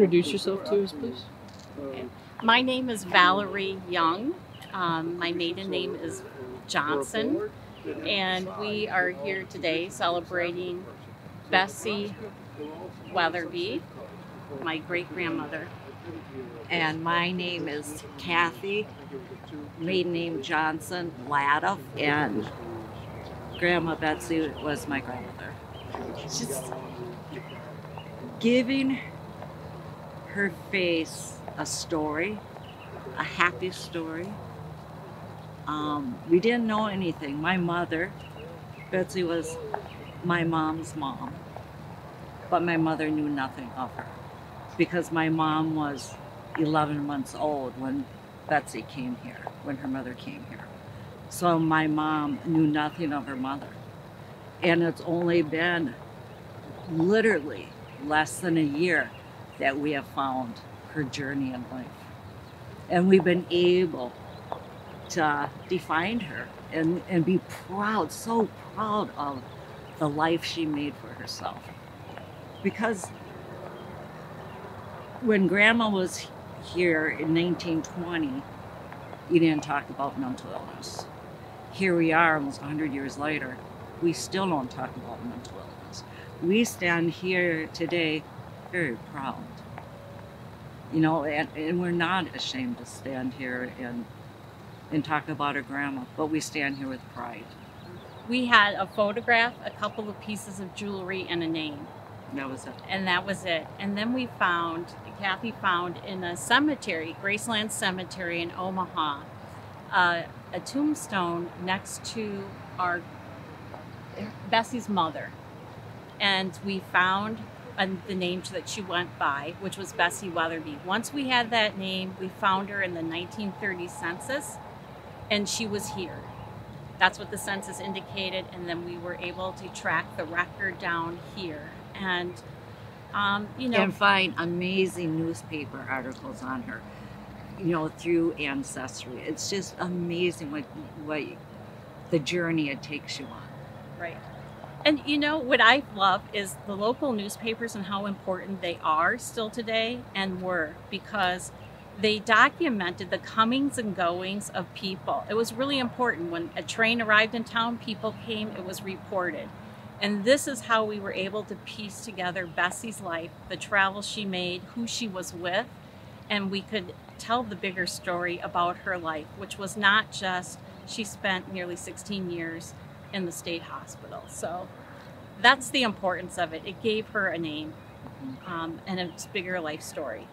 Introduce yourself to us, please. Okay. My name is Valerie Young. My maiden name is Johnson, and we are here today celebrating Bessie Weatherby, my great-grandmother. And my name is Kathy, maiden name Johnson, Latuff, and Grandma Betsy was my grandmother. Just giving her face a story, a happy story. We didn't know anything. My mother, Betsy, was my mom's mom, but my mother knew nothing of her because my mom was 11 months old when Betsy came here, when her mother came here. So my mom knew nothing of her mother. And it's only been literally less than a year that we have found her journey in life. And we've been able to define her and be proud, so proud of the life she made for herself. Because when Grandma was here in 1920, you didn't talk about mental illness. Here we are almost 100 years later, we still don't talk about mental illness. We stand here today very proud. You know, and we're not ashamed to stand here and talk about our grandma, but we stand here with pride. We had a photograph, a couple of pieces of jewelry, and a name. That was it. And that was it. And then Kathy found in a cemetery, Graceland Cemetery in Omaha, a tombstone next to Bessie's mother. And we found the name that she went by, which was Bessie Weatherby. Once we had that name, we found her in the 1930 census, and she was here. That's what the census indicated, and then we were able to track the record down here. And, and find amazing newspaper articles on her, through Ancestry. It's just amazing what the journey it takes you on. Right. And what I love is the local newspapers and how important they are still today and were, because they documented the comings and goings of people. It was really important. When a train arrived in town, people came, it was reported. And this is how we were able to piece together Bessie's life, the travel she made, who she was with, and we could tell the bigger story about her life, which was not just she spent nearly 16 years in the state hospital. So that's the importance of it. It gave her a name and a bigger life story.